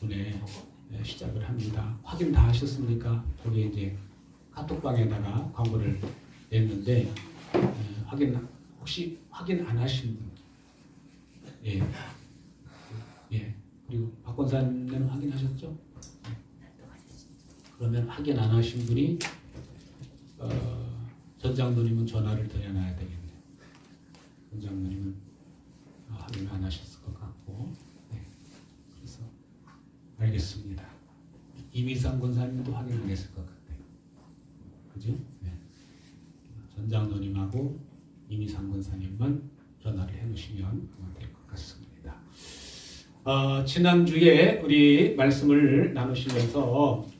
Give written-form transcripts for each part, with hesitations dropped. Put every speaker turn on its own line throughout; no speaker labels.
분에 시작을 합니다. 확인 다 하셨습니까? 거기에 이제 카톡방에다가 광고를 냈는데 혹시 확인 안 하신 분? 예. 예. 그리고 박 권사님 확인하셨죠? 그러면 확인 안 하신 분이 전 장로님은 전화를 드려놔야 되겠네요. 전 장로님은 확인 안 하셨을 것 같고, 네. 그래서 알겠습니다. 이미상 권사님도 확인 안 했을 것 같아요. 그죠? 네. 전 장로님하고 이미상 권사님만 전화를 해놓으시면 될 것 같습니다. 지난주에 우리 말씀을 나누시면서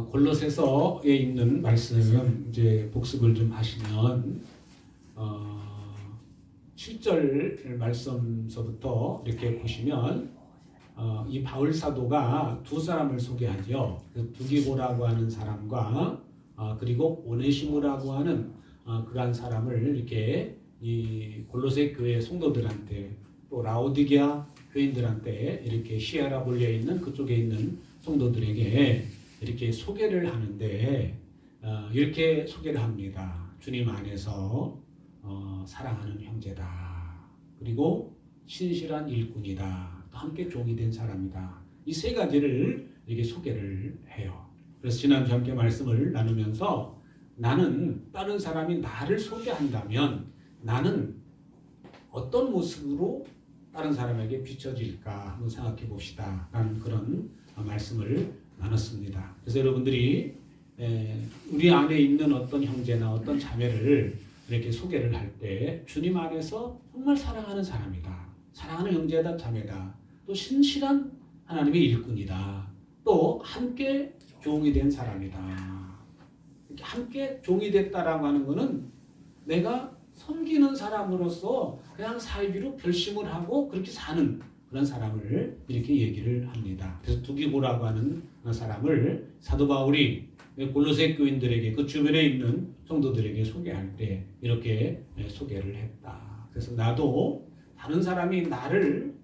골로새서에 있는 말씀 이제 복습을 좀 하시면 7절 말씀서부터 이렇게 보시면 이 바울 사도가 두 사람을 소개하죠. 두기고라고 하는 사람과 그리고 오네시모라고 하는 그러한 사람을 이렇게 이 골로새 교회 성도들한테 또 라오디게아 교인들한테 이렇게 히에라볼리에 있는 그쪽에 있는 성도들에게 이렇게 소개를 하는데 이렇게 소개를 합니다. 주님 안에서 사랑하는 형제다. 그리고 신실한 일꾼이다. 또 함께 종이 된 사람이다. 이 세 가지를 이렇게 소개를 해요. 그래서 지난주 함께 말씀을 나누면서 나는 다른 사람이 나를 소개한다면 나는 어떤 모습으로 다른 사람에게 비춰질까 한번 생각해 봅시다. 라는 그런 말씀을 나눴습니다. 그래서 여러분들이 우리 안에 있는 어떤 형제나 어떤 자매를 이렇게 소개를 할 때 주님 안에서 정말 사랑하는 사람이다. 사랑하는 형제다, 자매다. 또 신실한 하나님의 일꾼이다. 또 함께 종이 된 사람이다. 이렇게 함께 종이 됐다라고 하는 것은 내가 섬기는 사람으로서 그냥 살기로 결심을 하고 그렇게 사는 그런 사람을 이렇게 얘기를 합니다. 그래서 두기고라고 하는 사람을 사도 바울이 골로새 교인들에게 그 주변에 있는 성도들에게 소개할 때 이렇게 소개를 했다. 그래서 나도 다른 사람이 나를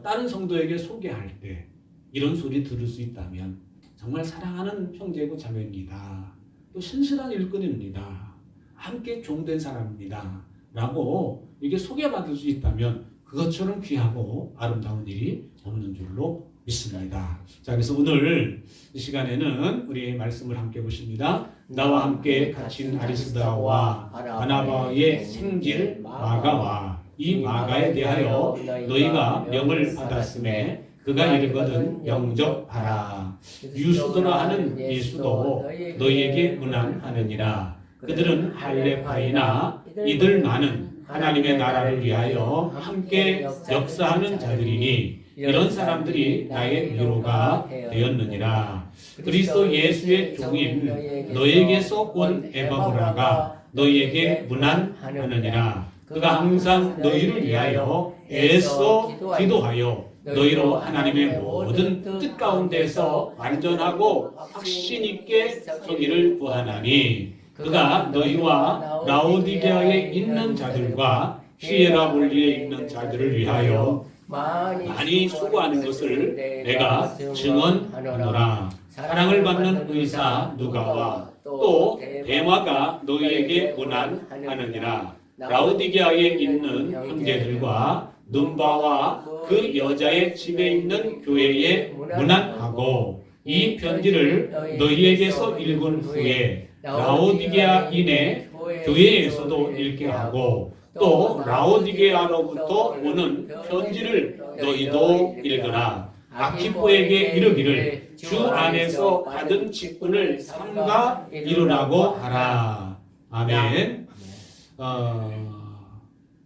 다른 성도에게 소개할 때 이런 소리 들을 수 있다면 정말 사랑하는 형제고 자매입니다. 또 신실한 일꾼입니다. 함께 종된 사람입니다. 라고 이게 소개받을 수 있다면 그것처럼 귀하고 아름다운 일이 없는 줄로 믿습니다. 자, 그래서 오늘 이 시간에는 우리 말씀을 함께 보십니다. 나와 함께 갇힌 아리스다와 바나바의 생질 마가와 이 마가에 대하여 너희가 명을 받았음에 그가 이르거든 영접하라. 유수도라 하는 예수도 너희에게 문안하느니라. 그들은 할레파이나 이들만은 하나님의 나라를 위하여 함께 역사하는 자들이니 이런 사람들이 나의 위로가 되었느니라. 그리스도 예수의 종인 너희에게서 온 에바브라가 너희에게 문안하느니라. 그가 항상 너희를 위하여 애써 기도하여 너희로 하나님의 모든 뜻 가운데서 완전하고 확신 있게 서기를 구하나니 그가 너희와 라오디게아에 있는 자들과 히에라볼리에 있는 자들을 위하여 많이 수고하는 것을 내가 증언하노라. 사랑을 받는 의사 누가와 또 데마가 너희에게 문안하느니라. 라오디게아에 있는 형제들과 눈바와 그 여자의 집에 있는 교회에 문안하고 이 편지를 너희에게서 읽은 후에 라오디게아인의 교회에서도 읽게 하고 또 라오디게아로부터 오는 편지를 너희도 읽으라. 아키포에게 이르기를 주 안에서 받은 직분을 삼가 이루라고 하라. 아멘.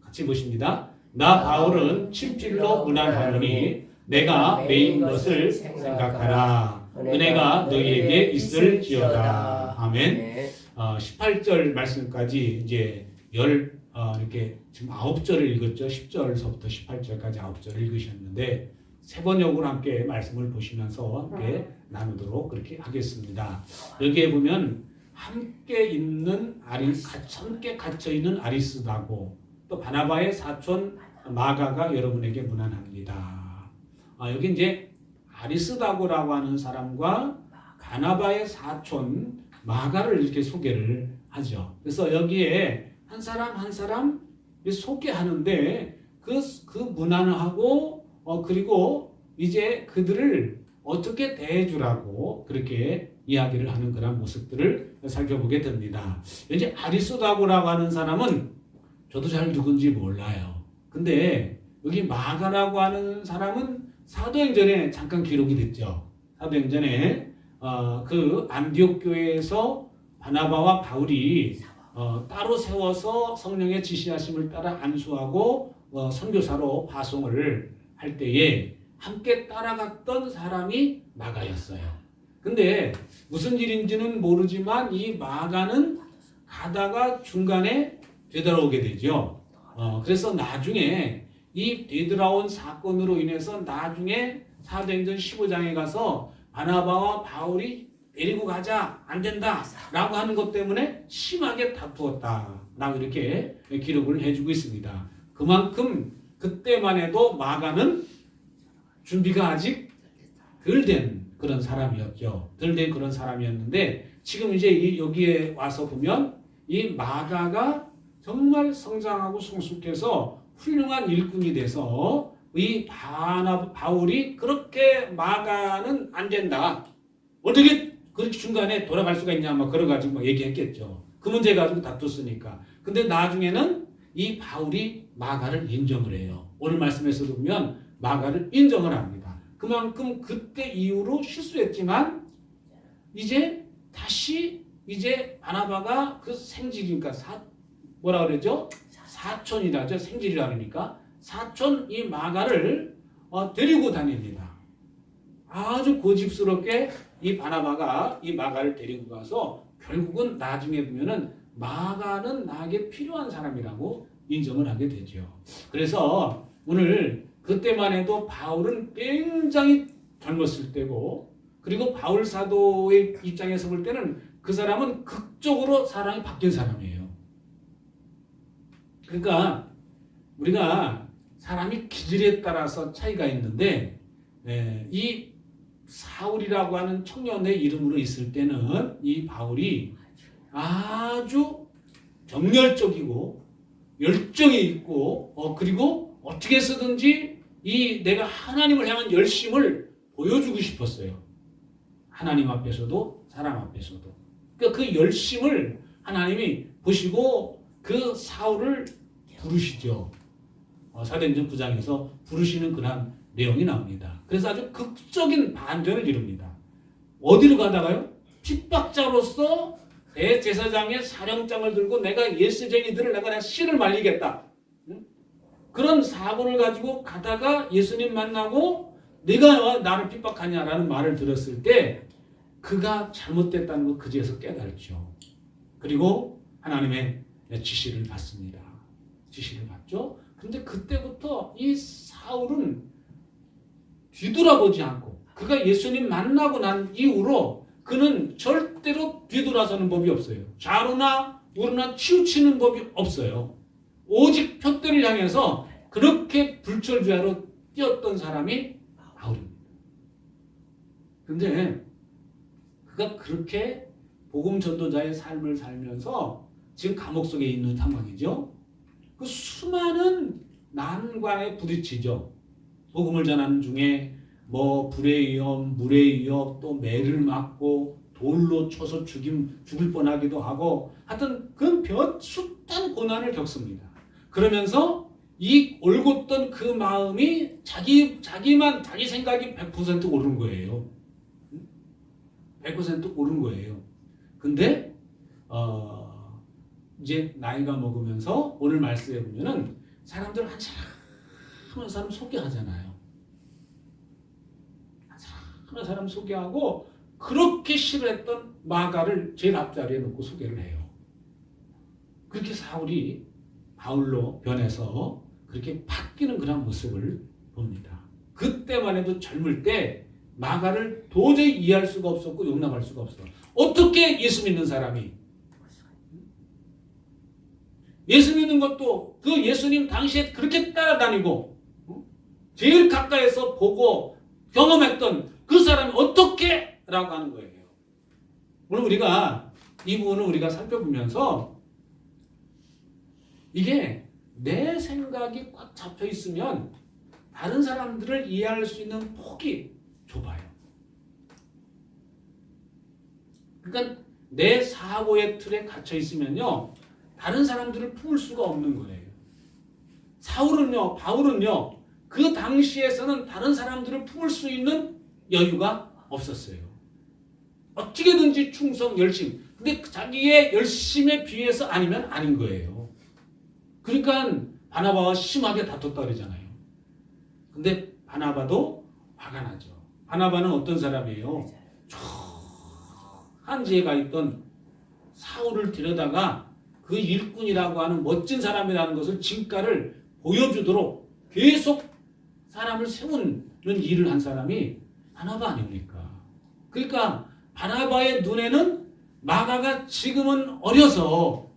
같이 보십니다. 나 바울은 친필로 문안하노니 내가 매인 것을 생각하라. 은혜가 너희에게 있을지어다. 아멘. 18절 말씀까지 이제 이렇게 지금 9절을 읽었죠. 10절서부터 18절까지 9절을 읽으셨는데 세 번역으로 함께 말씀을 보시면서 함께 나누도록 그렇게 하겠습니다. 여기에 보면 함께 갇혀 있는 아리스다고 또 바나바의 사촌 마가가 여러분에게 문안합니다. 여기 이제 아리스다고라고 하는 사람과 바나바의 사촌 마가를 이렇게 소개를 하죠. 그래서 여기에 한 사람 한 사람 소개하는데 그 문안하고 그리고 이제 그들을 어떻게 대해주라고 그렇게 이야기를 하는 그런 모습들을 살펴보게 됩니다. 이제 아리스다고라고 하는 사람은 저도 잘 누군지 몰라요. 근데 여기 마가라고 하는 사람은 사도행전에 잠깐 기록이 됐죠. 사도행전에 그 안디옥 교회에서 바나바와 바울이 따로 세워서 성령의 지시하심을 따라 안수하고 선교사로 파송을 할 때에 함께 따라갔던 사람이 마가였어요. 근데 무슨 일인지는 모르지만 이 마가는 가다가 중간에 되돌아오게 되죠. 그래서 나중에 이 되돌아온 사건으로 인해서 나중에 사도행전 15장에 가서 바나바와 바울이 데리고 가자 안 된다 라고 하는 것 때문에 심하게 다투었다 라고 이렇게 기록을 해주고 있습니다. 그만큼 그때만 해도 마가는 준비가 아직 덜 된 그런 사람이었죠. 덜 된 그런 사람이었는데 지금 이제 여기에 와서 보면 이 마가가 정말 성장하고 성숙해서 훌륭한 일꾼이 돼서 이 바울이 그렇게 마가는 안 된다. 어떻게 그렇게 중간에 돌아갈 수가 있냐 막 그래가지고 막 얘기했겠죠. 그 문제 가지고 다퉜으니까. 근데 나중에는 이 바울이 마가를 인정을 해요. 오늘 말씀에서도 보면 마가를 인정을 합니다. 그만큼 그때 이후로 실수했지만 이제 다시 이제 바나바가 그 생질이니까 뭐라 그러죠? 사촌이라죠. 생질이라 그러니까 사촌 이 마가를 데리고 다닙니다. 아주 고집스럽게 이 바나바가 이 마가를 데리고 가서 결국은 나중에 보면은 마가는 나에게 필요한 사람이라고 인정을 하게 되죠. 그래서 오늘 그때만 해도 바울은 굉장히 젊었을 때고 그리고 바울 사도의 입장에서 볼 때는 그 사람은 극적으로 사람이 바뀐 사람이에요. 그러니까 우리가 사람이 기질에 따라서 차이가 있는데 이 사울이라고 하는 청년의 이름으로 있을 때는 이 바울이 아주 정열적이고 열정이 있고 그리고 어떻게 해서든지 이 내가 하나님을 향한 열심을 보여주고 싶었어요. 하나님 앞에서도 사람 앞에서도. 그러니까 그 열심을 하나님이 보시고 그 사울을 부르시죠. 사도행전 9장에서 부르시는 그런 내용이 나옵니다. 그래서 아주 극적인 반전을 이룹니다. 어디로 가다가요? 핍박자로서 대제사장의 사령장을 들고 내가 예수쟁이들을 내가 씨를 말리겠다. 그런 사고를 가지고 가다가 예수님 만나고 네가 나를 핍박하냐라는 말을 들었을 때 그가 잘못됐다는 걸 그제서 깨달죠. 그리고 하나님의 지시를 받습니다. 지시를 받죠. 근데 그때부터 이 사울은 뒤돌아보지 않고 그가 예수님 만나고 난 이후로 그는 절대로 뒤돌아서는 법이 없어요. 좌로나 우로나 치우치는 법이 없어요. 오직 표대를 향해서 그렇게 불철주야로 뛰었던 사람이 바울입니다. 근데 그가 그렇게 복음 전도자의 삶을 살면서 지금 감옥 속에 있는 상황이죠. 그 수많은 난관에 부딪히죠. 복음을 전하는 중에 뭐 불의 위험, 물의 위험, 또 매를 맞고 돌로 쳐서 죽을 뻔하기도 하고 하여튼 그 숱한 고난을 겪습니다. 그러면서 이 올곧던 그 마음이 자기 생각이 100% 옳은 거예요. 100% 옳은 거예요. 근데 이제 나이가 먹으면서 오늘 말씀해 보면은 사람들 한 사람 소개하잖아요. 한 사람 소개하고 그렇게 싫어했던 마가를 제일 앞자리에 놓고 소개를 해요. 그렇게 사울이 바울로 변해서 그렇게 바뀌는 그런 모습을 봅니다. 그때만 해도 젊을 때 마가를 도저히 이해할 수가 없었고 용납할 수가 없어. 어떻게 예수 믿는 사람이 예수 믿는 것도 그 예수님 당시에 그렇게 따라다니고 제일 가까이서 보고 경험했던 그 사람이 어떻게? 라고 하는 거예요. 오늘 우리가 이 부분을 우리가 살펴보면서 이게 내 생각이 꽉 잡혀 있으면 다른 사람들을 이해할 수 있는 폭이 좁아요. 그러니까 내 사고의 틀에 갇혀 있으면요, 다른 사람들을 품을 수가 없는 거예요. 사울은요, 바울은요, 그 당시에서는 다른 사람들을 품을 수 있는 여유가 없었어요. 어떻게든지 충성, 열심. 근데 자기의 열심에 비해서 아니면 아닌 거예요. 그러니까 바나바와 심하게 다퉜다 그러잖아요. 근데 바나바도 화가 나죠. 바나바는 어떤 사람이에요? 한지에가 있던 사울을 데려다가 그 일꾼이라고 하는 멋진 사람이라는 것을 진가를 보여주도록 계속 사람을 세우는 일을 한 사람이 바나바 아닙니까? 그러니까 바나바의 눈에는 마가가 지금은 어려서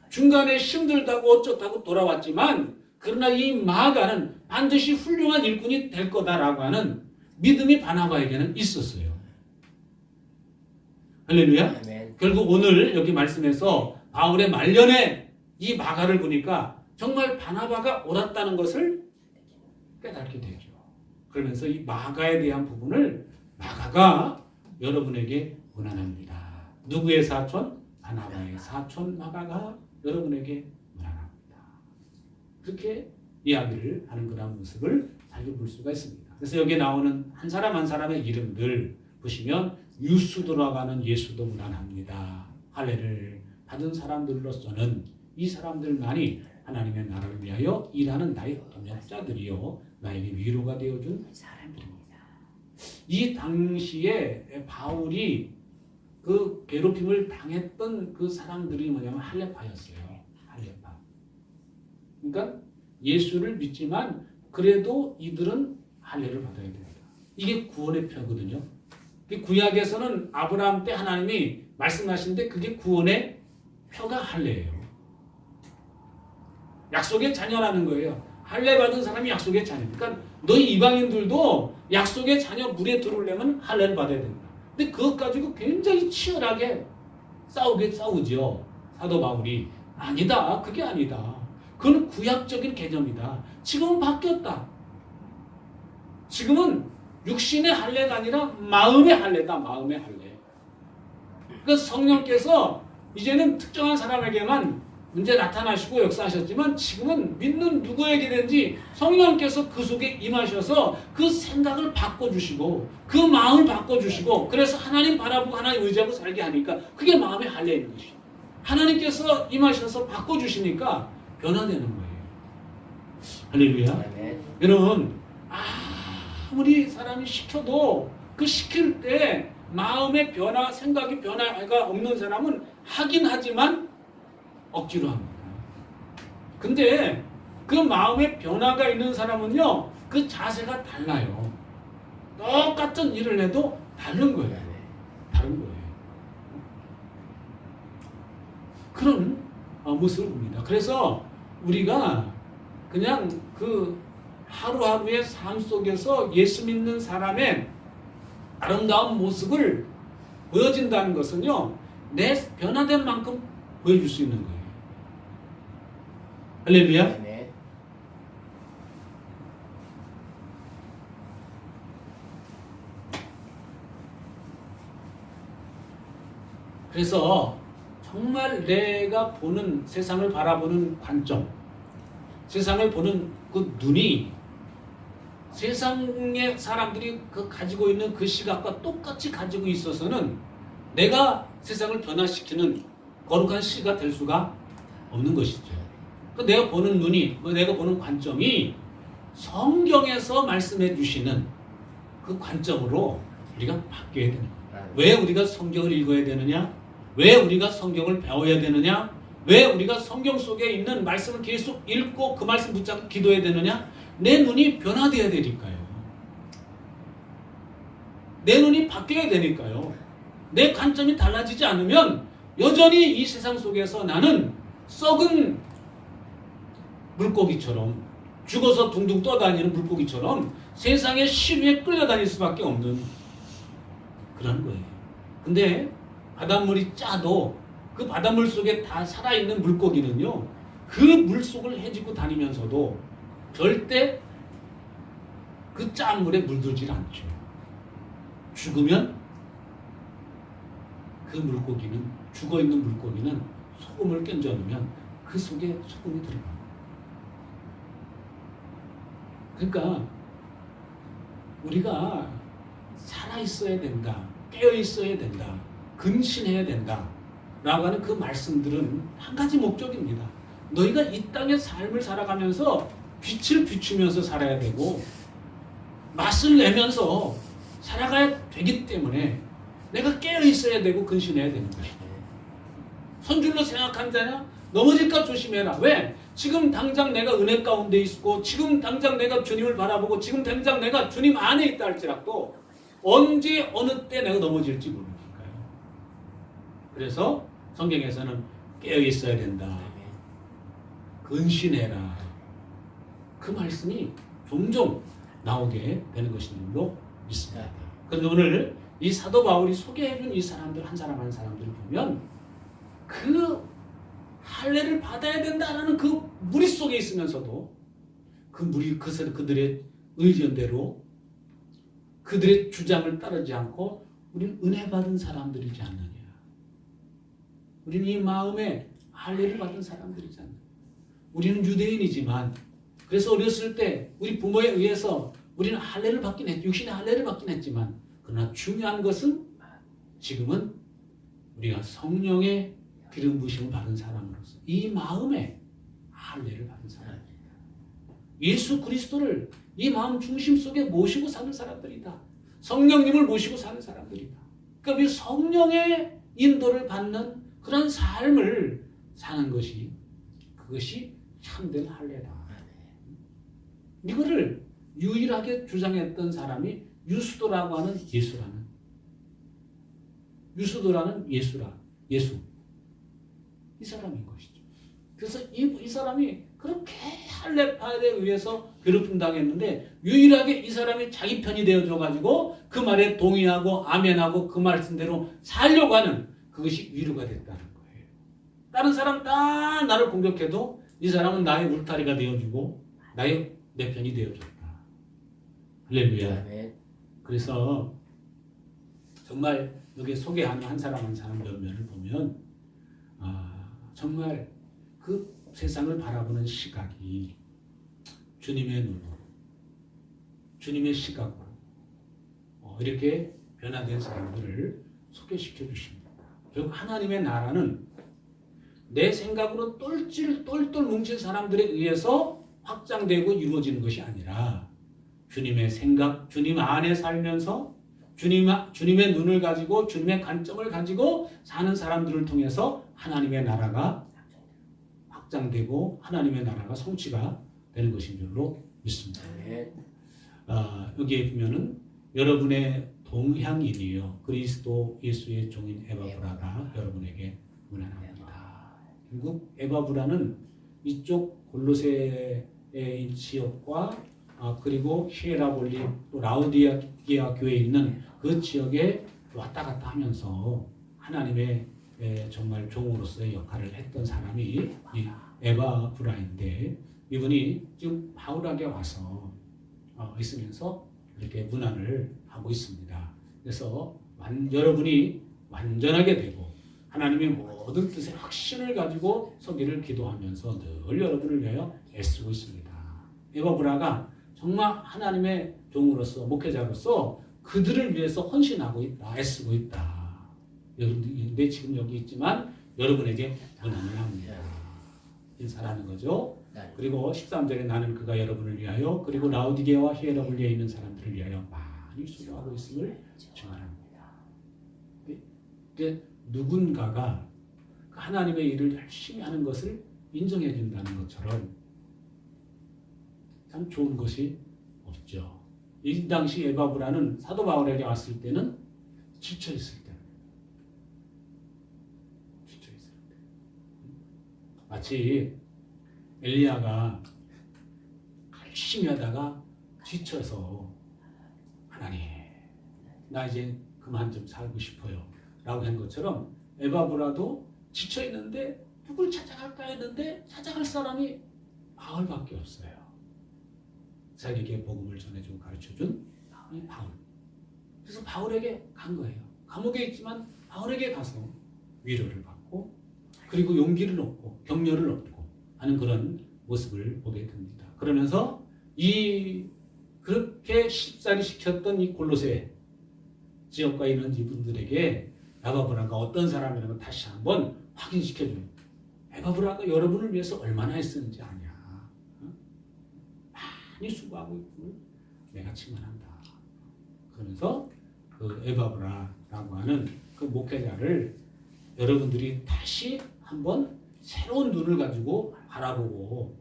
중간에 힘들다고 어쩌다고 돌아왔지만 그러나 이 마가는 반드시 훌륭한 일꾼이 될 거다라고 하는 믿음이 바나바에게는 있었어요. 할렐루야. 아멘. 결국 오늘 여기 말씀에서 바울의 말년에 이 마가를 보니까 정말 바나바가 옳았다는 것을 깨닫게 되죠. 그러면서 이 마가에 대한 부분을 마가가 여러분에게 권한합니다. 누구의 사촌? 바나바의 사촌 마가가 여러분에게 권한합니다. 그렇게 이야기를 하는 그런 모습을 살펴볼 수가 있습니다. 그래서 여기에 나오는 한 사람 한 사람의 이름들 보시면 유수도라고 하는 예수도 문안합니다. 할례를 받은 사람들로서는 이 사람들만이 하나님의 나라를 위하여 일하는 나의 동역자들이요 나에게 위로가 되어준 사람들입니다. 이 당시에 바울이 그 괴롭힘을 당했던 그 사람들이 뭐냐면 할례파였어요. 할례파. 그러니까 예수를 믿지만 그래도 이들은 할례를 받아야 됩니다. 이게 구원의 표거든요. 구약에서는 아브라함 때 하나님이 말씀하시는데 그게 구원의 표가 할례예요. 약속의 자녀라는 거예요. 할례 받은 사람이 약속의 자녀. 그러니까 너희 이방인들도 약속의 자녀 물에 들어오려면 할례를 받아야 된다. 근데 그것 가지고 굉장히 치열하게 싸우죠. 사도 바울이. 아니다. 그게 아니다. 그건 구약적인 개념이다. 지금은 바뀌었다. 지금은 육신의 할례가 아니라 마음의 할례다. 마음의 할례. 그러니까 성령께서 이제는 특정한 사람에게만 문제 나타나시고 역사하셨지만 지금은 믿는 누구에게든지 성령께서 그 속에 임하셔서 그 생각을 바꿔주시고 그 마음을 바꿔주시고 그래서 하나님 바라보고 하나님 의지하고 살게 하니까 그게 마음의 할례인 것이에요. 하나님께서 임하셔서 바꿔주시니까 변화되는 거예요. 할렐루야. 여러분 아무리 사람이 시켜도 그 시킬 때 마음의 변화, 생각의 변화가 없는 사람은 하긴 하지만 억지로 합니다. 근데 그 마음의 변화가 있는 사람은요, 그 자세가 달라요. 똑같은 일을 해도 다른 거예요. 다른 거예요. 그런 모습을 봅니다. 그래서 우리가 그냥 그 하루하루의 삶 속에서 예수 믿는 사람의 아름다운 모습을 보여진다는 것은요, 내 변화된 만큼 보여줄 수 있는 거예요. 할렐루야. 네. 그래서 정말 내가 보는 세상을 바라보는 관점, 세상을 보는 그 눈이 세상의 사람들이 가지고 있는 그 시각과 똑같이 가지고 있어서는 내가 세상을 변화시키는 거룩한 시가 될 수가 없는 것이죠. 내가 보는 눈이, 내가 보는 관점이 성경에서 말씀해 주시는 그 관점으로 우리가 바뀌어야 되는 거예요. 왜 우리가 성경을 읽어야 되느냐? 왜 우리가 성경을 배워야 되느냐? 왜 우리가 성경 속에 있는 말씀을 계속 읽고 그 말씀 붙잡고 기도해야 되느냐? 내 눈이 변화되어야 되니까요. 내 눈이 바뀌어야 되니까요. 내 관점이 달라지지 않으면 여전히 이 세상 속에서 나는 썩은 물고기처럼 죽어서 둥둥 떠다니는 물고기처럼 세상의 시비에 끌려다닐 수밖에 없는 그런 거예요. 근데 바닷물이 짜도 그 바닷물 속에 다 살아있는 물고기는요, 그 물속을 헤집고 다니면서도 절대 그 짠 물에 물들질 않죠. 죽으면 그 물고기는, 죽어있는 물고기는 소금을 끼얹어 놓으면 그 속에 소금이 들어가요. 그러니까 우리가 살아있어야 된다, 깨어있어야 된다, 근신해야 된다 라고 하는 그 말씀들은 한 가지 목적입니다. 너희가 이 땅의 삶을 살아가면서 빛을 비추면서 살아야 되고 맛을 내면서 살아가야 되기 때문에 내가 깨어있어야 되고 근신해야 되는 것이다. 선줄로 생각한 자냐? 넘어질까 조심해라. 왜? 지금 당장 내가 은혜 가운데 있고 지금 당장 내가 주님을 바라보고 지금 당장 내가 주님 안에 있다 할지라도 언제 어느 때 내가 넘어질지 모르니까요. 그래서 성경에서는 깨어있어야 된다. 근신해라. 그 말씀이 종종 나오게 되는 것인 줄로 믿습니다. 그런데 오늘 이 사도 바울이 소개해준 이 사람들 한 사람 한 사람들을 보면 그 할례를 받아야 된다라는 그 무리 속에 있으면서도 그 무리 그들의 의견대로 그들의 주장을 따르지 않고 우리는 은혜 받은 사람들이지 않느냐. 우리는 이 마음에 할례를 받은 사람들이지 않느냐. 우리는 유대인이지만 그래서 어렸을 때 우리 부모에 의해서 우리는 할례를 받긴 했, 육신의 할례를 받긴 했지만 그러나 중요한 것은 지금은 우리가 성령의 기름 부으심을 받은 사람으로서 이 마음에 할례를 받은 사람입니다. 예수 그리스도를 이 마음 중심 속에 모시고 사는 사람들이다. 성령님을 모시고 사는 사람들이다. 그러니까 우리 성령의 인도를 받는 그런 삶을 사는 것이 그것이 참된 할례다. 이거를 유일하게 주장했던 사람이 유수도라는 예수 이 사람인 것이죠. 그래서 이 사람이 그렇게 할례파에 의해서 괴롭힘 당했는데 유일하게 이 사람이 자기 편이 되어줘 가지고 그 말에 동의하고 아멘하고 그 말씀대로 살려고 하는 그것이 위로가 됐다는 거예요. 다른 사람 다 나를 공격해도 이 사람은 나의 울타리가 되어주고 내 편이 되어줬다. 할렐루야. 그래서 정말 여기 소개하는 한 사람 한 사람 면면을 보면 정말 그 세상을 바라보는 시각이 주님의 눈으로 주님의 시각으로 이렇게 변화된 사람들을 소개시켜 주십니다. 결국 하나님의 나라는 내 생각으로 똘똘 뭉친 사람들에 의해서 확장되고 이루어지는 것이 아니라 주님의 생각, 주님 안에 살면서 주님의 눈을 가지고 주님의 관점을 가지고 사는 사람들을 통해서 하나님의 나라가 확장되고 하나님의 나라가 성취가 되는 것인 줄로 믿습니다. 여기에 보면은 여러분의 동향인이요 그리스도 예수의 종인 에바브라가 여러분에게 문안합니다. 결국 에바브라는 이쪽 골로새의 지역과 그리고 히에라볼리 또 라우디게아 교회에 있는 그 지역에 왔다 갔다 하면서 하나님의 정말 종으로서의 역할을 했던 사람이 이 에바브라인데 이분이 지금 바울에게 와서 있으면서 이렇게 문안을 하고 있습니다. 그래서 여러분이 완전하게 되고 하나님의 모든 뜻의 확신을 가지고 서기를 기도하면서 늘 여러분을 위하여 애쓰고 있습니다. 에바브라가 정말 하나님의 종으로서 목회자로서 그들을 위해서 헌신하고 있다, 애쓰고 있다. 내 지금 여기 있지만 여러분에게 문안을 합니다. 인사라는 거죠. 그리고 13절에 나는 그가 여러분을 위하여 그리고 라우디게아와 히에라볼리에 있는 사람들을 위하여 많이 수고하고 있음을 증언합니다. 누군가가 하나님의 일을 열심히 하는 것을 인정해 준다는 것처럼 참 좋은 것이 없죠. 이 당시 에바브라는 사도 바울에게 왔을 때는 지쳐 있을 때, 마치 엘리야가 열심히 하다가 지쳐서 하나님 나 이제 그만 좀 살고 싶어요 라고 한 것처럼 에바브라도 지쳐 있는데 누굴 찾아갈까 했는데 찾아갈 사람이 바울밖에 없어요. 자기에게 복음을 전해주고 가르쳐준 이 바울. 그래서 바울에게 간 거예요. 감옥에 있지만 바울에게 가서 위로를 받고 그리고 용기를 얻고 격려를 얻고 하는 그런 모습을 보게 됩니다. 그러면서 그렇게 쉽사리 시켰던 이 골로새 지역과 있는 이분들에게 에바브라가 어떤 사람이라는 걸 다시 한번 확인시켜줘요. 에바브라가 여러분을 위해서 얼마나 했었는지 아냐. 많이 수고하고 있고 내가 칭찬한다. 그러면서 그 에바브라라고 하는 그 목회자를 여러분들이 다시 한번 새로운 눈을 가지고 바라보고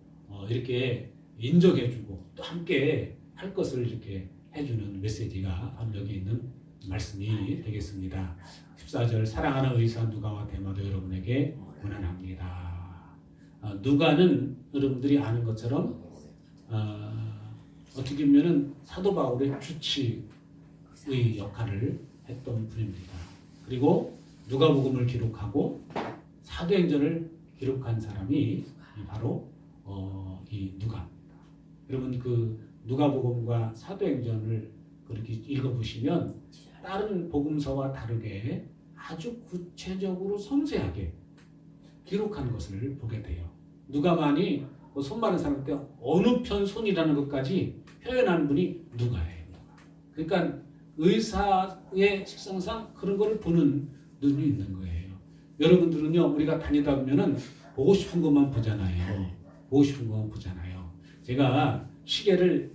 이렇게 인정해주고 또 함께 할 것을 이렇게 해주는 메시지가 바로 여기 있는 말씀이 되겠습니다. 14절 사랑하는 의사 누가와 데마도 여러분에게 권한합니다. 누가는 여러분들이 아는 것처럼 어떻게 보면은 사도 바울의 주치의 역할을 했던 분입니다. 그리고 누가복음을 기록하고 사도행전을 기록한 사람이 바로 이 누가입니다. 여러분 그 누가복음과 사도행전을 그렇게 읽어보시면 다른 복음서와 다르게 아주 구체적으로 섬세하게 기록한 것을 보게 돼요. 누가만이 손 많은 사람한테 어느 편 손이라는 것까지 표현하는 분이 누가예요. 그러니까 의사의 식성상 그런 걸 보는 눈이 있는 거예요. 여러분들은요, 우리가 다니다 보면은 보고 싶은 것만 보잖아요. 보고 싶은 것만 보잖아요. 제가 시계를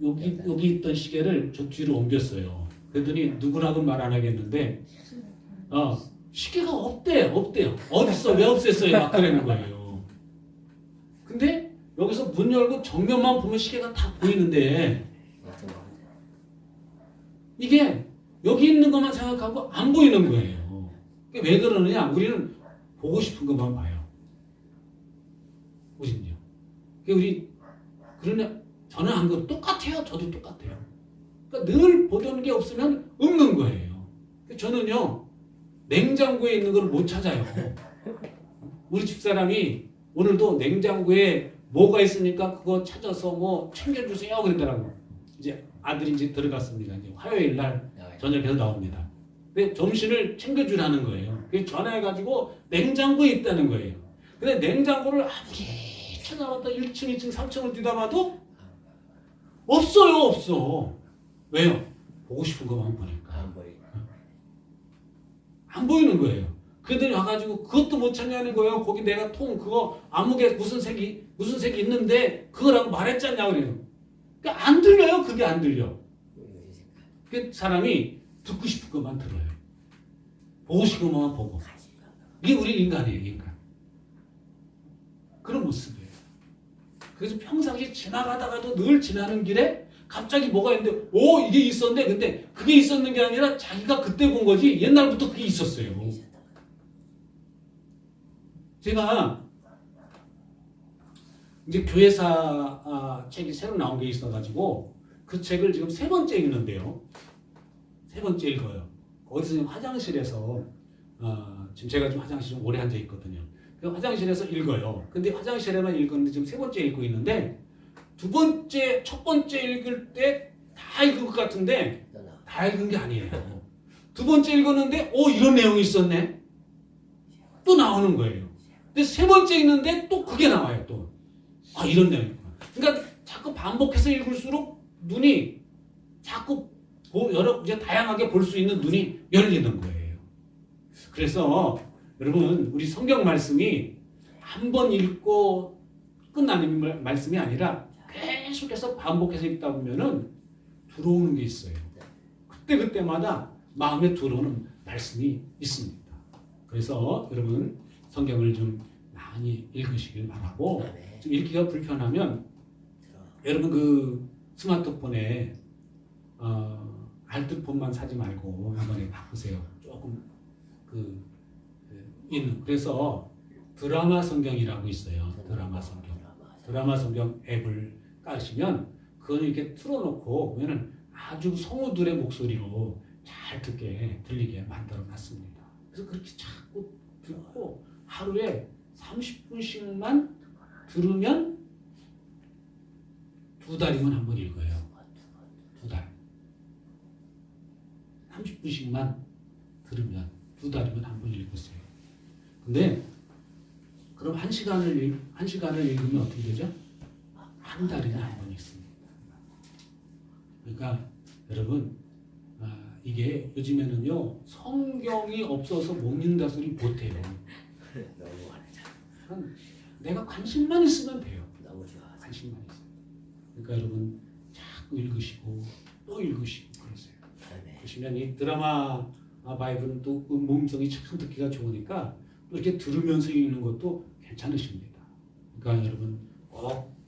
여기 있던 시계를 저 뒤로 옮겼어요. 그랬더니 누구라고 말 안 하겠는데 시계가 없대요. 어딨어? 왜 없앴어요? 막 그러는 거예요. 근데 여기서 문 열고 정면만 보면 시계가 다 보이는데 이게 여기 있는 것만 생각하고 안 보이는 거예요. 왜 그러느냐? 우리는 보고 싶은 것만 봐요. 우리는요. 그러냐? 저는 한 거 똑같아요. 저도 똑같아요. 그러니까 늘 보던 게 없으면 없는 거예요. 저는요, 냉장고에 있는 걸 못 찾아요. 우리 집사람이 오늘도 냉장고에 뭐가 있으니까 그거 찾아서 뭐 챙겨주세요 그러더라고요. 이제 아들이 이제 들어갔습니다. 이제 화요일 날 저녁에서 나옵니다. 근데 점심을 챙겨주라는 거예요. 그래서 전화해가지고 냉장고에 있다는 거예요. 근데 냉장고를 아무리 찾아봤다 1층, 2층, 3층을 뛰다봐도 없어. 왜요? 보고 싶은 것만 보니까. 안 보이는 거예요. 그들이 와가지고 그것도 못 찾냐는 거예요. 거기 내가 그거 아무개 무슨 색이 있는데 그거라고 말했잖냐 그래요. 그러니까 안 들려요. 그게 안 들려. 그 사람이 듣고 싶은 것만 들어요. 보고 싶은 것만 보고. 이게 우리 인간이에요. 인간. 그런 모습이에요. 그래서 평상시 지나가다가도 늘 지나는 길에 갑자기 뭐가 있는데 이게 있었네. 근데 그게 있었는 게 아니라 자기가 그때 본 거지 옛날부터 그게 있었어요. 제가 이제 교회사 책이 새로 나온 게 있어가지고 그 책을 지금 3번째 읽는데요. 3번째 읽어요. 어디서 지금 화장실에서 지금 제가 좀 화장실 좀 오래 앉아 있거든요. 그 화장실에서 읽어요. 근데 화장실에만 읽었는데 지금 3번째 읽고 있는데 첫 번째 읽을 때 다 읽은 것 같은데 다 읽은 게 아니에요. 2번째 읽었는데 이런 내용이 있었네. 또 나오는 거예요. 근데 3번째 읽는데 또 그게 나와요. 또 이런 내용. 그러니까 자꾸 반복해서 읽을수록 눈이 자꾸 이제 다양하게 볼 수 있는 눈이 열리는 거예요. 그래서 여러분 우리 성경 말씀이 한 번 읽고 끝나는 말씀이 아니라 계속해서 반복해서 읽다 보면은 들어오는 게 있어요. 그때마다 마음에 들어오는 말씀이 있습니다. 그래서 여러분 성경을 좀 많이 읽으시길 바라고 좀 읽기가 불편하면 여러분 그 스마트폰에 알뜰폰만 사지 말고 한번 바꾸세요. 조금 그래서 드라마 성경이라고 있어요. 드라마 성경 앱을 깔으시면 그거는 이렇게 틀어놓고 보면은 아주 성우들의 목소리로 잘 들리게 만들어 놨습니다. 그래서 그렇게 자꾸 듣고 하루에 30분씩만 들으면 2달이면 한 번 읽어요. 2달. 30분씩만 들으면 2달이면 한 번 읽으세요. 근데 그럼 1시간을 읽으면 어떻게 되죠? 한 달이나 한 번 읽습니다. 그러니까 여러분 이게 요즘에는요 성경이 없어서 못 읽는다 소리 못해요.
너무 하네.
내가 관심만 있으면 돼요.
너무 좋아.
관심만 있어요. 그러니까 여러분 자꾸 읽으시고 또 읽으시고 그러세요.
네.
보시면 이 드라마 바이블은 또 음성이 참 듣기가 좋으니까 또 이렇게 들으면서 읽는 것도 괜찮으십니다. 그러니까 여러분 꼭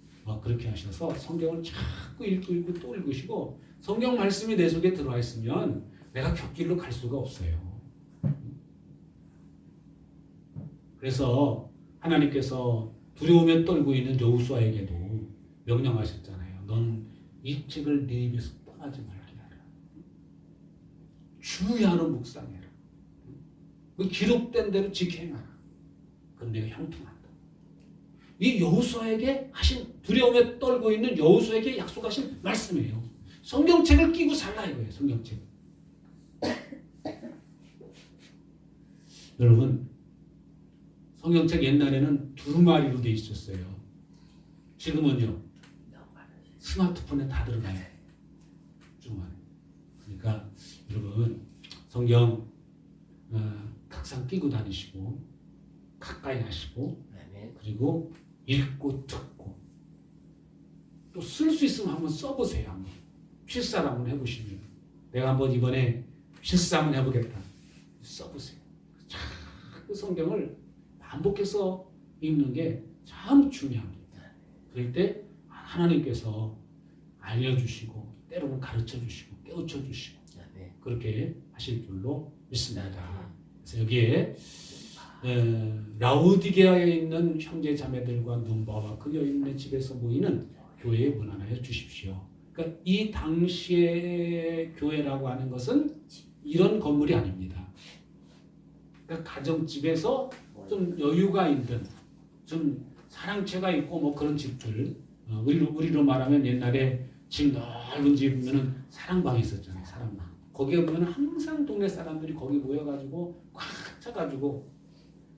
그렇게 하셔서 성경을 자꾸 읽고 또 읽으시고 성경 말씀이 내 속에 들어와 있으면 내가 곁길로 갈 수가 없어요. 그래서 하나님께서 두려움에 떨고 있는 여호수아에게도 명령하셨잖아요. 넌 이 책을 네 입에서 떠나지 말게 하라. 주의하러 묵상해라. 그 기록된 대로 지켜행하라. 그럼 내가 형통한다. 이 여호수아에게 하신 두려움에 떨고 있는 여호수아에게 약속하신 말씀이에요. 성경책을 끼고 살라 이거예요. 성경책. 여러분 성경책 옛날에는 두루마리로 돼 있었어요. 지금은요 스마트폰에 다 들어가요. 주말. 그러니까 여러분 성경 항상 끼고 다니시고 가까이 하시고 그리고 읽고 듣고 또 쓸 수 있으면 한번 써보세요. 한번 필사 한번 해보시면 내가 한번 이번에 필사 한번 해보겠다. 써보세요. 자꾸 성경을 반복해서 읽는 게 참 중요합니다. 그럴 때 하나님께서 알려주시고 때로는 가르쳐주시고 깨우쳐주시고 그렇게 하실 줄로 믿습니다. 그래서 여기에 라오디게아에 있는 형제 자매들과 눈바와 그 여인의 집에서 모이는 교회에 문안하여 주십시오. 그러니까 이 당시의 교회라고 하는 것은 이런 건물이 아닙니다. 그러니까 가정집에서 좀 여유가 있는 좀 사랑채가 있고 뭐 그런 집들 우리로 말하면 옛날에 집 넓은 집이면은 사랑방이 있었잖아요. 사랑방. 거기에 보면 항상 동네 사람들이 거기 모여가지고 꽉 차가지고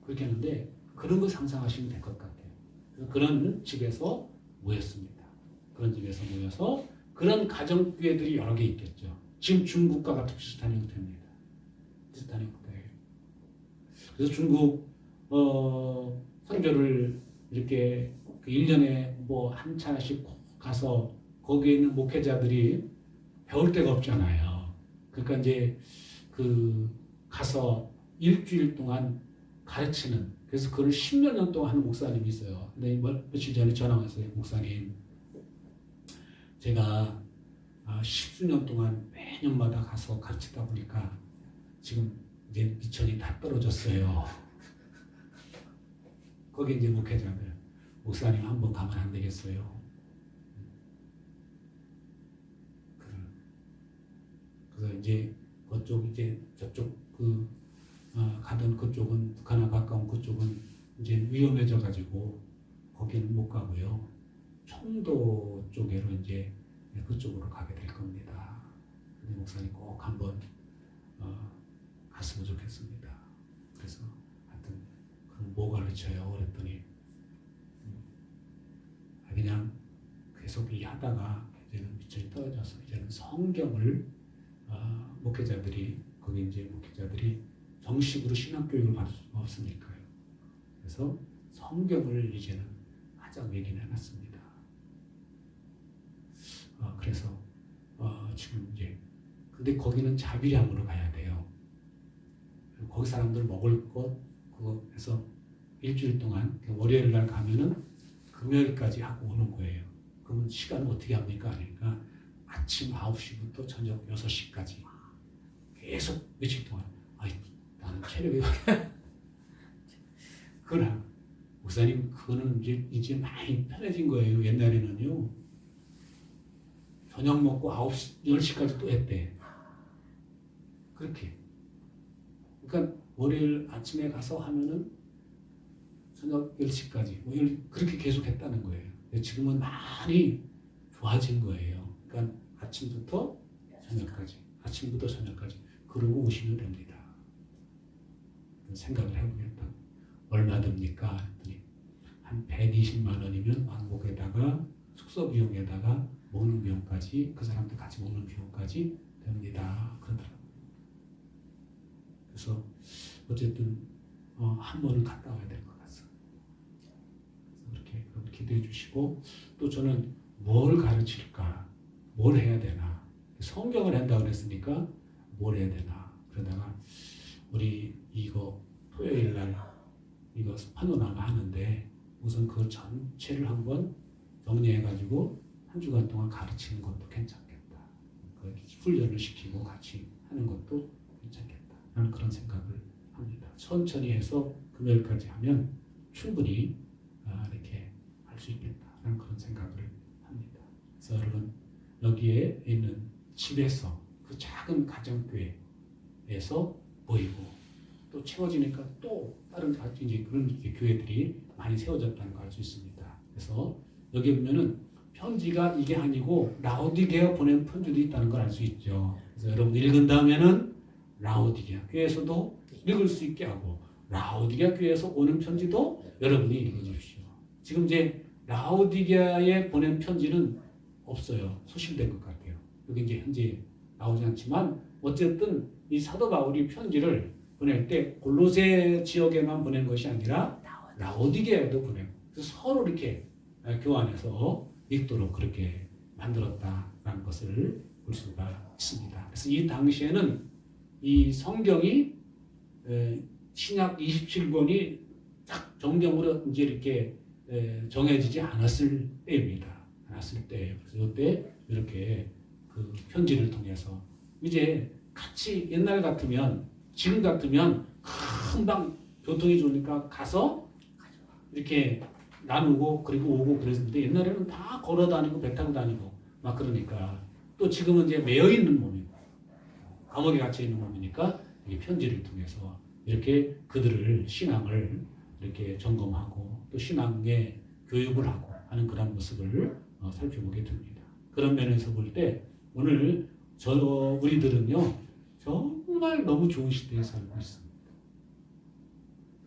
그렇게 했는데 그런 거 상상하시면 될 것 같아요. 그런 집에서 모였습니다. 그런 집에서 모여서 그런 가정교회들이 여러 개 있겠죠. 지금 중국과 같은 비슷한 형태입니다. 비슷한 형태예요. 그래서 중국 선교를 이렇게 그 1년에 뭐 한 차씩 가서 거기에 있는 목회자들이 배울 데가 없잖아요. 그러니까 이제 그 가서 일주일 동안 가르치는 그래서 그걸 10몇 년 동안 하는 목사님이 있어요. 근데 며칠 전에 전화 왔어요. 목사님 제가 10수년 동안 매년마다 가서 가르치다 보니까 지금 이제 미천이 다 떨어졌어요. 거기 이제 목회자들 목사님 한번 가면 안 되겠어요. 그래서 이제 그쪽 이제 저쪽 가던 그쪽은 북한에 가까운 그쪽은 이제 위험해져 가지고 거기는 못 가고요. 청도 쪽으로 이제 그쪽으로 가게 될 겁니다. 근데 목사님 꼭 한번 갔으면 좋겠습니다. 그래서 하여튼 그럼 뭐 가르쳐요? 그랬더니 그냥 계속 일하다가 이제는 미천이 떨어져서 이제는 성경을 목회자들이 거기 이제 목회자들이 정식으로 신학교육을 받을 수가 없으니까요. 그래서 성경을 이제는 하자고 얘기를 해놨습니다. 그래서 지금 이제 근데 거기는 자비량으로 가야 돼요. 거기 사람들 먹을 것 그거 해서 일주일 동안 월요일 날 가면은 금요일까지 하고 오는 거예요. 그러면 시간은 어떻게 합니까? 그러니까 아침 9시부터 저녁 6시까지 계속 며칠 동안 나는 체력이 그러나 목사님 그거는 이제 많이 편해진 거예요. 옛날에는요. 저녁 먹고 9시, 10시까지 또 했대. 그렇게. 그러니까 월요일 아침에 가서 하면은 저녁 10시까지 뭐 그렇게 계속 했다는 거예요. 지금은 많이 좋아진 거예요. 그러니까 아침부터 저녁까지, 아침부터 저녁까지 그러고 오시면 됩니다. 생각을 해보겠다. 얼마 듭니까? 했더니 한 120만 원이면 왕복에다가 숙소 비용에다가 먹는 비용까지 그 사람들 같이 먹는 비용까지 됩니다. 그러더라고요. 그래서 어쨌든 한 번은 갔다 와야 될 것 같습니다. 그렇게 기도해 주시고 또 저는 뭘 가르칠까? 뭘 해야 되나? 성경을 한다고 그랬으니까 뭘 해야 되나? 그러다가 우리 이거 토요일 날 이거 파노라마 하는데 우선 그 전체를 한번 정리해가지고 한 주간 동안 가르치는 것도 괜찮겠다. 훈련을 시키고 같이 하는 것도 괜찮겠다. 라는 그런 생각을 합니다. 천천히 해서 금요일까지 하면 충분히 이렇게 할 수 있겠다라는 그런 생각을 합니다. 그래서 여러분 여기에 있는 집에서 그 작은 가정교회에서 모이고 또 채워지니까 또 다른 이제 그런 교회들이 많이 세워졌다는 걸 알 수 있습니다. 그래서 여기 보면은 편지가 이게 아니고 라오디게아 보낸 편지도 있다는 걸 알 수 있죠. 그래서 여러분 읽은 다음에는 라오디게아 교회에서도 읽을 수 있게 하고 라오디게아 교회에서 오는 편지도 여러분이 읽어주십시오. 지금 이제 라오디게아에 보낸 편지는 없어요. 소실된 것 같아요. 여기 이제 현재 나오지 않지만 어쨌든 이 사도 바울이 편지를 보낼 때 골로새 지역에만 보낸 것이 아니라 라오디게아에도 보내고 그래서 서로 이렇게 교환해서 읽도록 그렇게 만들었다라는 것을 볼 수가 있습니다. 그래서 이 당시에는 이 성경이 신약 27권이 딱 정경으로 이제 이렇게 정해지지 않았을 때입니다. 않았을 때예요. 그래서 이때 이렇게 그 편지를 통해서 이제 같이 옛날 같으면 지금 같으면 금방 교통이 좋으니까 가서 이렇게 나누고 그리고 오고 그랬는데 옛날에는 다 걸어 다니고 배 타고 다니고 막 그러니까 또 지금은 이제 매여 있는 몸이고 감옥에 갇혀 있는 몸이니까 이 편지를 통해서 이렇게 그들을 신앙을 이렇게 점검하고 또 신앙의 교육을 하고 하는 그런 모습을 살펴보게 됩니다. 그런 면에서 볼 때 오늘 우리들은요 정말 너무 좋은 시대에 살고 있습니다.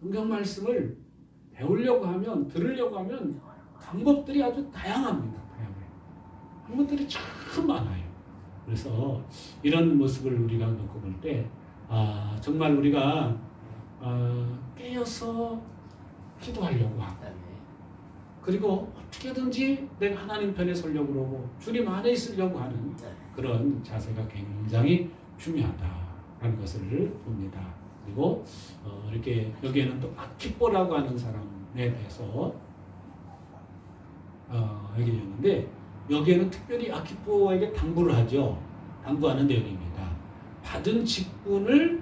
성경 말씀을 배우려고 하면 들으려고 하면 방법들이 아주 다양합니다. 다양해요. 방법들이 참 많아요. 그래서 이런 모습을 우리가 놓고 볼 때 정말 우리가 깨어서 기도하려고 하고 그리고 어떻게든지 내가 하나님 편에 서려고 그러고 주님 안에 있으려고 하는 그런 자세가 굉장히 중요하다라는 것을 봅니다. 그리고 이렇게 여기에는 또 아키뽀라고 하는 사람에 대해서 얘기해 줬는데 여기에는 특별히 아키뽀에게 당부를 하죠. 당부하는 내용입니다. 받은 직분을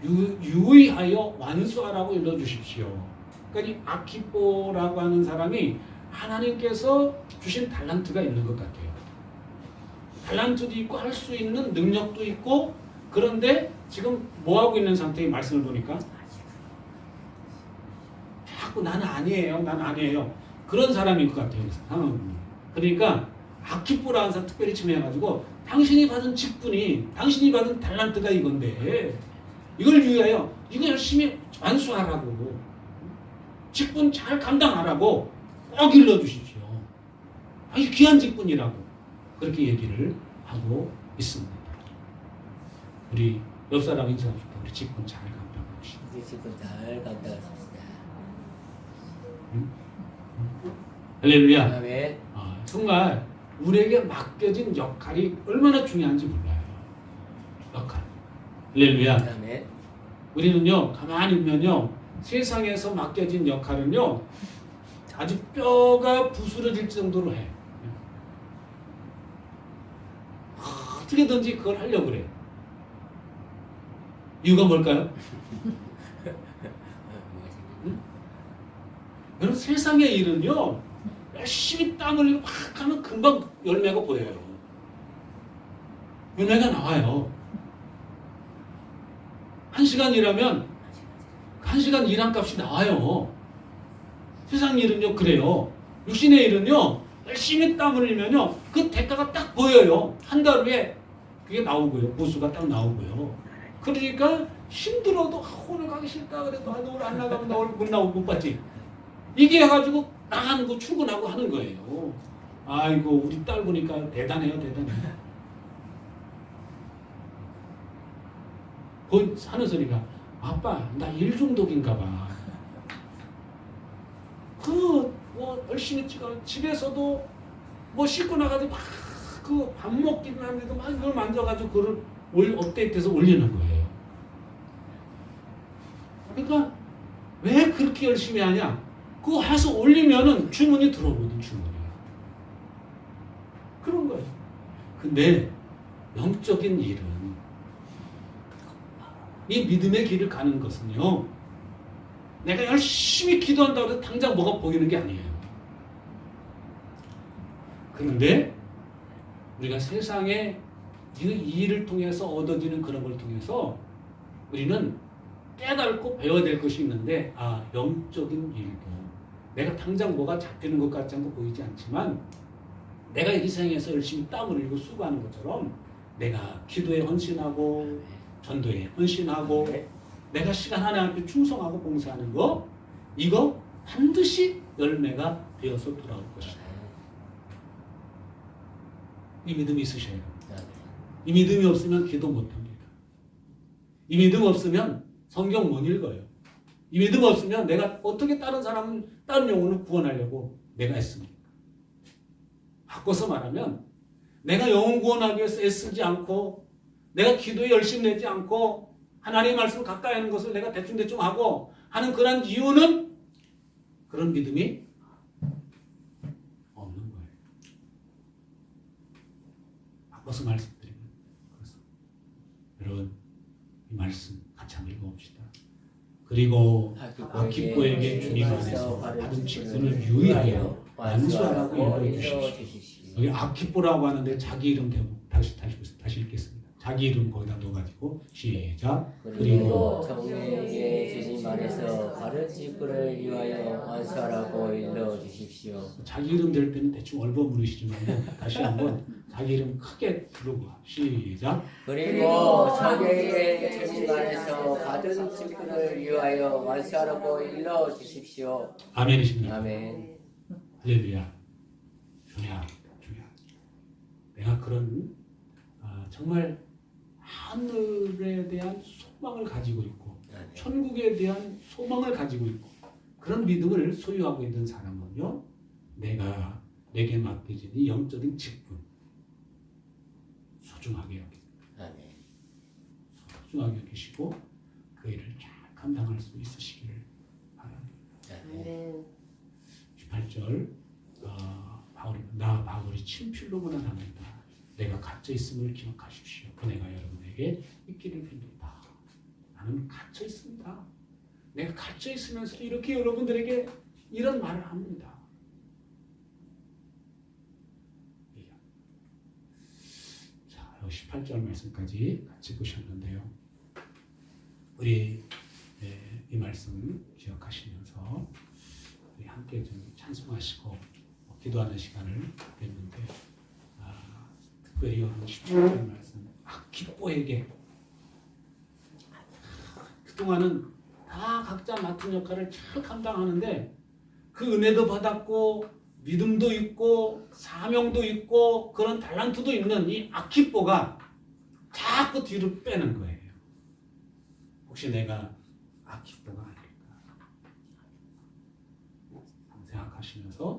유의하여 완수하라고 일러주십시오. 그러니까 이 아키뽀라고 하는 사람이 하나님께서 주신 달란트가 있는 것 같아요. 달란트도 있고 할 수 있는 능력도 있고 그런데 지금 뭐 하고 있는 상태의 말씀을 보니까 자꾸 나는 아니에요. 그런 사람인 것 같아요. 그러니까 아키뽀라는 사람 특별히 지명해가지고 당신이 받은 직분이 당신이 받은 달란트가 이건데 이걸 위하여 이거 열심히 완수하라고 직분 잘 감당하라고 꼭 일러주십시오. 아주 귀한 직분이라고 그렇게 얘기를 하고 있습니다. 우리 옆사람 인사합시다. 우리 직분 잘 감당합시다.
우리 직분 잘 감당하십시다.
할렐루야.
아멘.
정말 우리에게 맡겨진 역할이 얼마나 중요한지 몰라요. 역할. 할렐루야.
아멘.
우리는요 가만히 보면요 세상에서 맡겨진 역할은요 아주 뼈가 부스러질 정도로 해. 어떻게든지 그걸 하려고 그래. 이유가 뭘까요? 여러분 세상의 일은요 열심히 땀 흘리고 막 하면 금방 열매가 보여요. 은혜가 나와요. 1시간 일하면 1시간 일한 값이 나와요. 세상 일은요 그래요. 육신의 일은요 열심히 땀 흘리면요 그 대가가 딱 보여요. 한 달 후에 그게 나오고요. 보수가 딱 나오고요. 그러니까 힘들어도 오늘 가기 싫다 그래도 오늘 안 나가면 나 오늘 못 봤지. 이게 해가지고 나가는 거 출근하고 하는 거예요. 아이고 우리 딸 보니까 대단해요. 하는 소리가 아빠 나 일 중독인가 봐. 뭐 열심히 찍어 집에서도 뭐 씻고 나가지고 막 그 밥 먹기는 한데도 막 그걸 만져가지고 그걸 업데이트해서 올리는 거예요. 그러니까 왜 그렇게 열심히 하냐? 그거 해서 올리면은 주문이 들어오거든 주문이. 그런 거예요. 근데 영적인 일은 이 믿음의 길을 가는 것은요. 내가 열심히 기도한다고 해서 당장 뭐가 보이는 게 아니에요. 그런데 우리가 세상에 이 일을 통해서 얻어지는 그런 걸 통해서 우리는 깨닫고 배워야 될 것이 있는데 영적인 일도 내가 당장 뭐가 잡히는 것 같지 않고 보이지 않지만 내가 이 생에서 열심히 땀을 흘리고 수고하는 것처럼 내가 기도에 헌신하고 전도에 헌신하고 내가 시간 하나님께 충성하고 봉사하는 거 이거 반드시 열매가 되어서 돌아올 것이다. 이 믿음이 있으셔야 합니다. 이 믿음이 없으면 기도 못합니다. 이 믿음 없으면 성경 못 읽어요. 이 믿음 없으면 내가 어떻게 다른 영혼을 구원하려고 내가 했습니까? 바꿔서 말하면 내가 영혼 구원하기 위해서 애쓰지 않고 내가 기도에 열심히 내지 않고 하나님의 말씀을 가까이 하는 것을 내가 대충 하고 하는 그런 이유는 그런 믿음이 없는 거예요. 바꿔서 말씀드리면 그래서 여러분 이 말씀 같이 한번 읽어봅시다. 그리고 아키포에게 주님 안에서 받은 직분을 유의하여 완수하라고 읽어주십시오. 여기 아키포라고 하는데 자기 이름 다시 읽겠습니다. 자기 이름 거기다 넣어가지고 시작.
그리고 정예에게 주님 안에서 바른 직분을 위하여 완수하라고 일러주십시오.
자기 이름 될 때는 대충 얼버무리시지 말고 다시 한번 자기 이름 크게 부르고 시작.
그리고 정예에게 주님 안에서 받은 직분을 위하여 완수하라고 일러주십시오.
아멘이십니까?
아멘.
할렐루야. 주야. 내가 그런 정말 하늘에 대한 소망을 가지고 있고 천국에 대한 소망을 가지고 있고 그런 믿음을 소유하고 있는 사람은요. 내게 맡겨진 이 영적인 직분 소중하게 여깁니다. 소중하게 여기시고 그 일을 잘 감당할 수 있으시기를 바랍니다. 18절 바울이 친필로구나 합니다. 내가 갇혀 있음을 기억하십시오. 은혜가 여러분에게 있기를 빕니다. 나는 갇혀 있습니다. 내가 갇혀 있으면서 이렇게 여러분들에게 이런 말을 합니다. 자, 18절 말씀까지 같이 보셨는데요. 우리 이 말씀 기억하시면서 우리 함께 좀 찬송하시고 기도하는 시간을 갖겠는데 특별히 오늘 17절 말씀 아키포에게 그동안은 다 각자 맡은 역할을 잘 감당하는데 그 은혜도 받았고 믿음도 있고 사명도 있고 그런 달란트도 있는 이 아키포가 자꾸 뒤로 빼는 거예요. 혹시 내가 아키포가 아닐까 생각하시면서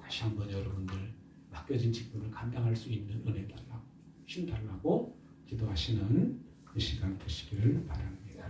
다시 한번 여러분들 맡겨진 직분을 감당할 수 있는 은혜 달라고 힘 달라고 기도하시는 그 시간 되시기를 바랍니다.